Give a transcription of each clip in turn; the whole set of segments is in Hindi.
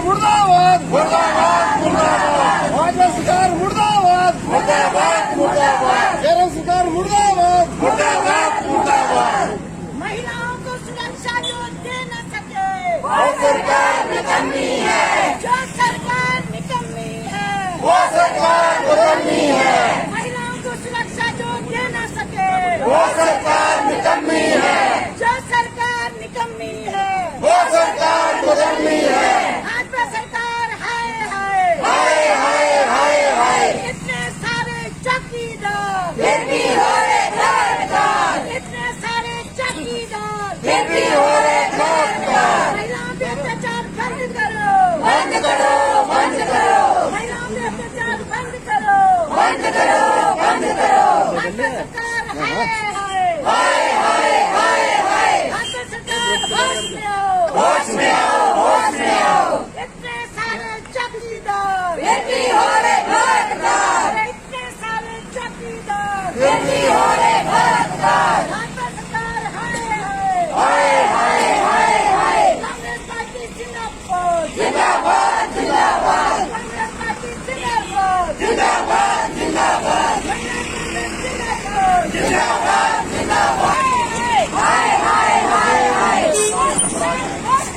मुर्दाबाद मुर्दाबाद मुर्दाबाद भाजपा सरकार मुर्दाबाद मुर्दाबाद मुर्दाबाद केरल सरकार मुर्दाबाद मुर्दाबाद मुर्दाबाद। महिलाओं को सुरक्षा जो दे न सके वो सरकार निकम्मी है, जो सरकार निकम्मी है वो सरकार निकम्मी है, महिलाओं को सुरक्षा जो दे न सके वो सरकार निकम्मी है, जो सरकार निकम्मी है वो सरकार निकम्मी है। भाजपा सरकार हाय हाय हाय हाय हाय हाय इतने सारे चौकीदार फिर भी हो रहे घाटदार, इतने सारे चौकीदार फिर भी हो रहे घाटदार। महिलाओं पे अत्याचार बंद करो बंद करो बंद करो महिलाओं पे अत्याचार बंद करो बंद करो बंद करो। भाजपा सरकार हाय हाय हाय हाय हाय हाय भाजपा सरकार होश में आओ होश में आओ होश में आओ। इतने सारे चौकीदार फिर भी हो रहे घाटदार, इतने सारे चौकीदार फिर भी हो रहे घाटदार। भाजपा सरकार हाय हाय हाय हाय हाय हाय कांग्रेस पार्टी जिंदाबाद जिंदाबाद जिंदाबाद कांग्रेस पार्टी जिंदाबाद जिंदाबाद जिंदाबाद जिंदाबाद जिंदाबाद जिंदाबाद। हाय हाय हाय हाय हाय होश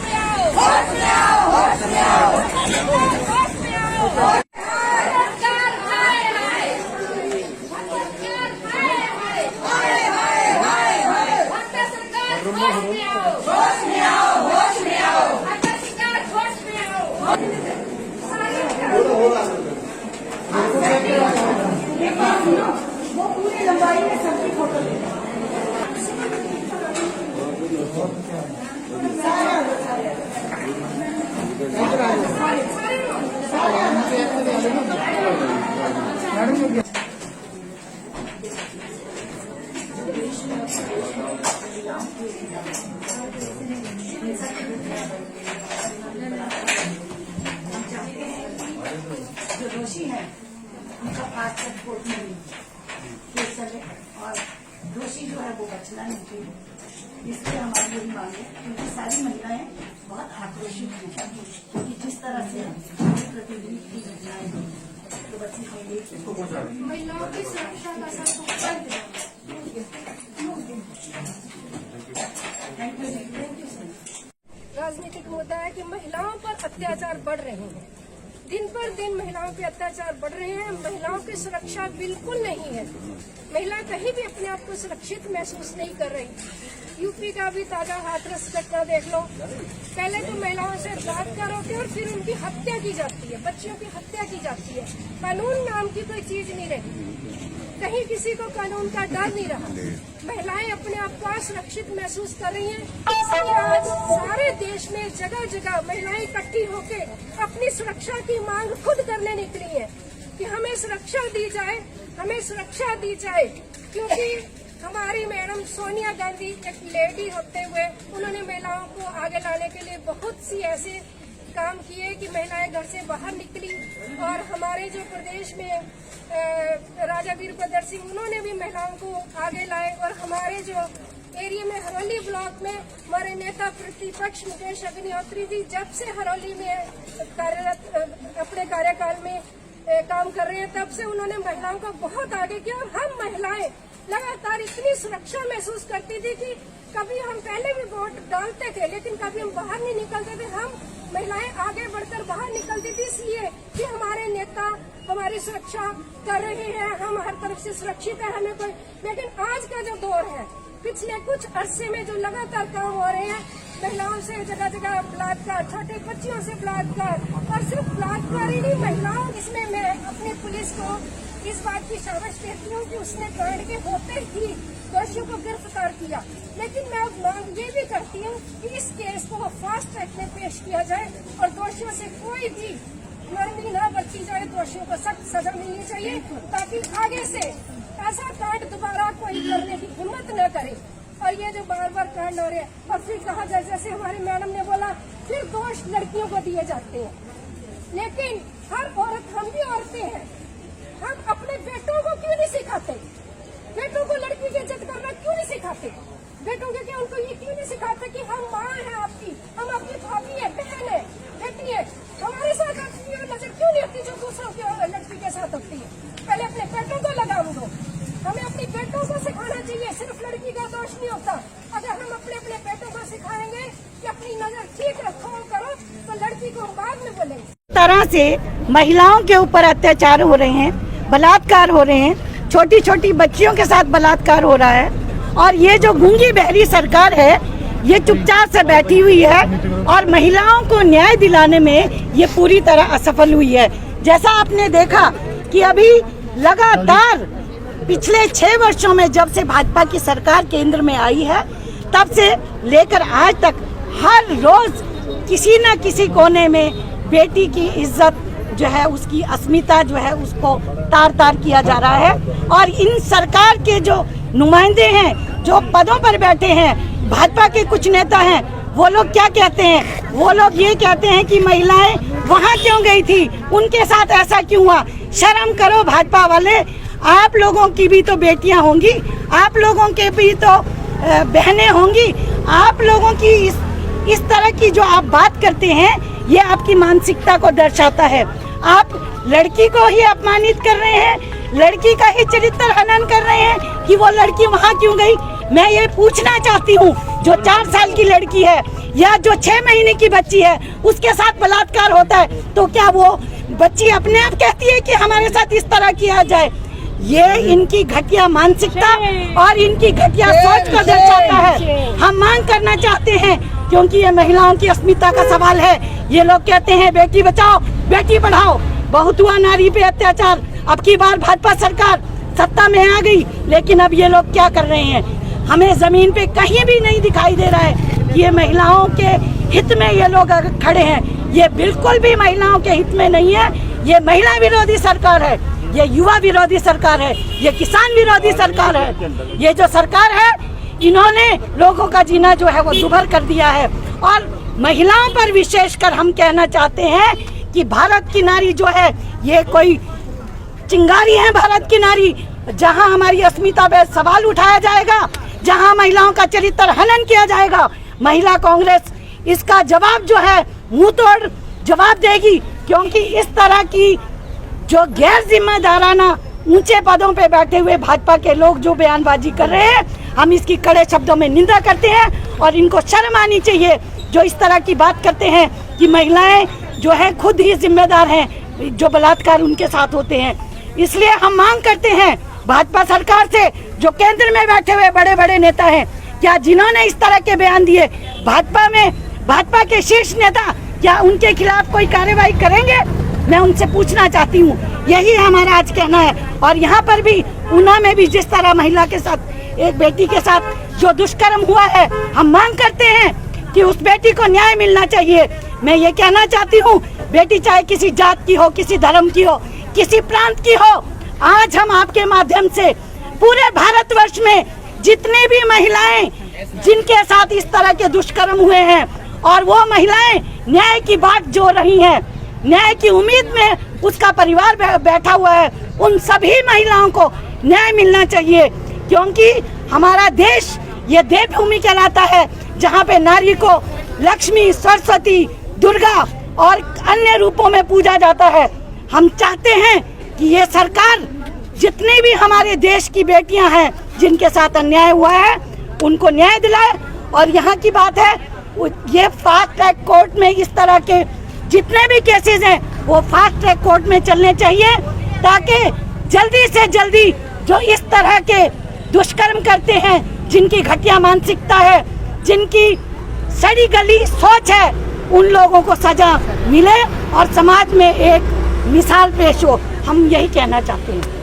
में आओ होश में आओ होश में आओ। होश में आओ सरकार हाय हाय सरकार हाय हाय हाय हाय हाय भाजपा सरकार होश में आओ होश में आओ होश में आओ। भाजपा सरकार होश में आओ वो पूरी लंबाई में सबकी फोटो ले जो दोषी है उनका फास्ट ट्रैक कोर्ट में केस चले और दोषी जो है वो बचना नहीं चाहिए। इसलिए हमारी यही मांग है क्योंकि सारी महिलाएं बहुत आक्रोशित हैं क्योंकि जिस तरह से प्रतिदिन की घटनाएं हुई तो बच्ची महिलाओं की सुरक्षा का राजनीतिक मुद्दा है कि महिलाओं पर अत्याचार बढ़ रहे हैं, दिन पर दिन महिलाओं पे अत्याचार बढ़ रहे हैं। महिलाओं की सुरक्षा बिल्कुल नहीं है, महिला कहीं भी अपने आप को सुरक्षित महसूस नहीं कर रही। यूपी का भी ताजा हाथरस घटना देख लो, पहले तो महिलाओं से बलात्कार होते और फिर उनकी हत्या की जाती है, बच्चियों की हत्या की जाती है। कानून नाम की कोई चीज नहीं रही, कहीं किसी को कानून का डर नहीं रहा। महिलाएं अपने आप को असुरक्षित महसूस कर रही हैं। इसलिए आज सारे देश में जगह जगह महिलाएं इकट्ठी होकर अपनी सुरक्षा की मांग खुद करने निकली है कि हमें सुरक्षा दी जाए, हमें सुरक्षा दी जाए। क्योंकि हमारी मैडम सोनिया गांधी एक लेडी होते हुए उन्होंने महिलाओं को आगे लाने के लिए बहुत सी ऐसे काम किए कि महिलाएं घर से बाहर निकली। और हमारे जो प्रदेश में राजा वीरभद्र सिंह उन्होंने भी महिलाओं को आगे लाए। और हमारे जो एरिया में हरौली ब्लॉक में हमारे नेता प्रतिपक्ष मुकेश अग्निहोत्री जी जब से हरौली में कार्यरत अपने कार्यकाल में काम कर रहे हैं तब से उन्होंने महिलाओं को बहुत आगे किया। और हम महिलाएं लगातार इतनी सुरक्षा महसूस करती थी कि कभी हम पहले भी वोट डालते थे लेकिन कभी हम बाहर नहीं निकलते थे। हम महिलाएं आगे बढ़कर बाहर निकलती थी इसलिए कि हमारे नेता हमारी सुरक्षा कर रहे हैं, हम हर तरफ से सुरक्षित है, हमें कोई। लेकिन आज का जो दौर है, पिछले कुछ अरसे में जो लगातार काम हो रहे हैं, महिलाओं से जगह जगह बलात्कार, छोटे बच्चियों से बलात्कार, और सिर्फ बलात्कार ही नहीं, महिलाओं इसमें मैं अपनी पुलिस को इस बात की शाबाश देती हूँ कि उसने कांड के होते ही दोषियों को गिरफ्तार किया। लेकिन मैं अब मांग ये भी करती हूँ कि इस केस को फास्ट ट्रैक में पेश किया जाए और दोषियों से कोई भी नरमी न बरती जाए, दोषियों को सख्त सजा मिलनी चाहिए ताकि आगे से ऐसा कांड दोबारा कोई करने की हिम्मत न करे। और ये जो बार बार कांड हो रहे हैं और फिर कहा जाए, जैसे हमारी मैडम ने बोला, फिर दोष लड़कियों को दिए जाते हैं। लेकिन हर औरत, हम भी औरतें हैं, हम अपने बेटों को क्यों नहीं सिखाते? बेटों को लड़की की इज्जत करना क्यों नहीं सिखाते? बेटों के क्या उनको ये क्यों नहीं सिखाते कि हम माँ हैं आपकी, हम आपकी भाभी है, बहन है, बेटी है, हम तरह से महिलाओं के ऊपर अत्याचार हो रहे हैं, बलात्कार हो रहे हैं, छोटी छोटी बच्चियों के साथ बलात्कार हो रहा है, और ये जो गूंगी बहरी सरकार है ये चुपचाप से बैठी हुई है और महिलाओं को न्याय दिलाने में ये पूरी तरह असफल हुई है। जैसा आपने देखा कि अभी लगातार पिछले 6 वर्षों में जब से भाजपा की सरकार केंद्र में आई है तब से लेकर आज तक हर रोज किसी न किसी कोने में बेटी की इज्जत जो है, उसकी अस्मिता जो है, उसको तार तार किया जा रहा है। और इन सरकार के जो नुमाइंदे हैं, जो पदों पर बैठे हैं, भाजपा के कुछ नेता हैं, वो लोग क्या कहते हैं? वो लोग ये कहते हैं कि महिलाएं वहाँ क्यों गई थी, उनके साथ ऐसा क्यों हुआ। शर्म करो भाजपा वाले, आप लोगों की भी तो बेटियां होंगी, आप लोगों के भी तो बहनें होंगी। आप लोगों की इस तरह की जो आप बात करते हैं ये आपकी मानसिकता को दर्शाता है। आप लड़की को ही अपमानित कर रहे हैं, लड़की का ही चरित्र हनन कर रहे हैं कि वो लड़की वहाँ क्यों गई। मैं ये पूछना चाहती हूँ, जो 4 साल की लड़की है या जो 6 महीने की बच्ची है उसके साथ बलात्कार होता है तो क्या वो बच्ची अपने आप कहती है कि हमारे साथ इस तरह किया जाए? ये इनकी घटिया मानसिकता और इनकी घटिया सोच को दर्शाता है। हम मांग करना चाहते हैं क्योंकि ये महिलाओं की अस्मिता का सवाल है। ये लोग कहते हैं बेटी बचाओ बेटी पढ़ाओ, बहुत हुआ नारी पे अत्याचार। अब की बार भाजपा सरकार सत्ता में आ गई, लेकिन अब ये लोग क्या कर रहे हैं? हमें जमीन पे कहीं भी नहीं दिखाई दे रहा है ये महिलाओं के हित में ये लोग खड़े हैं। ये बिल्कुल भी महिलाओं के हित में नहीं है। ये महिला विरोधी सरकार है, ये युवा विरोधी सरकार है, ये किसान विरोधी सरकार है। ये जो सरकार है इन्होंने लोगों का जीना जो है वो दुभर कर दिया है। और महिलाओं पर विशेषकर हम कहना चाहते हैं कि भारत की नारी जो है ये कोई चिंगारी है। भारत की नारी जहां हमारी अस्मिता पे सवाल उठाया जाएगा, जहां महिलाओं का चरित्र हनन किया जाएगा, महिला कांग्रेस इसका जवाब जो है मुंह तोड़ जवाब देगी। क्योंकि इस तरह की जो गैर जिम्मेदाराना ऊंचे पदों पे बैठे हुए भाजपा के लोग जो बयानबाजी कर रहे हैं, हम इसकी कड़े शब्दों में निंदा करते हैं और इनको शर्म आनी चाहिए जो इस तरह की बात करते हैं कि महिलाएं जो है खुद ही जिम्मेदार हैं जो बलात्कार उनके साथ होते हैं। इसलिए हम मांग करते हैं भाजपा सरकार से, जो केंद्र में बैठे हुए बड़े बड़े नेता हैं, क्या जिन्होंने इस तरह के बयान दिए भाजपा में, भाजपा के शीर्ष नेता क्या उनके खिलाफ कोई कार्रवाई करेंगे? मैं उनसे पूछना चाहती हूँ। यही हमारा आज कहना है। और यहाँ पर भी ऊना में भी जिस तरह महिला के साथ, एक बेटी के साथ जो दुष्कर्म हुआ है, हम मांग करते हैं कि उस बेटी को न्याय मिलना चाहिए। मैं ये कहना चाहती हूँ, बेटी चाहे किसी जात की हो, किसी धर्म की हो, किसी प्रांत की हो, आज हम आपके माध्यम से पूरे भारतवर्ष में जितनी भी महिलाएं जिनके साथ इस तरह के दुष्कर्म हुए हैं और वो महिलाएं न्याय की बात जो रही हैं, न्याय की उम्मीद में उसका परिवार बैठा हुआ है, उन सभी महिलाओं को न्याय मिलना चाहिए। क्योंकि हमारा देश ये देवभूमि कहलाता है जहाँ पे नारी को लक्ष्मी, सरस्वती, दुर्गा और अन्य रूपों में पूजा जाता है। हम चाहते हैं कि ये सरकार जितनी भी हमारे देश की बेटियां हैं जिनके साथ अन्याय हुआ है उनको न्याय दिलाए। और यहाँ की बात है, ये फास्ट ट्रैक कोर्ट में इस तरह के जितने भी केसेस हैं वो फास्ट ट्रैक कोर्ट में चलने चाहिए, ताकि जल्दी से जल्दी जो इस तरह के दुष्कर्म करते हैं, जिनकी घटिया मानसिकता है, जिनकी सड़ी गली सोच है, उन लोगों को सजा मिले और समाज में एक मिसाल पेश हो। हम यही कहना चाहते हैं।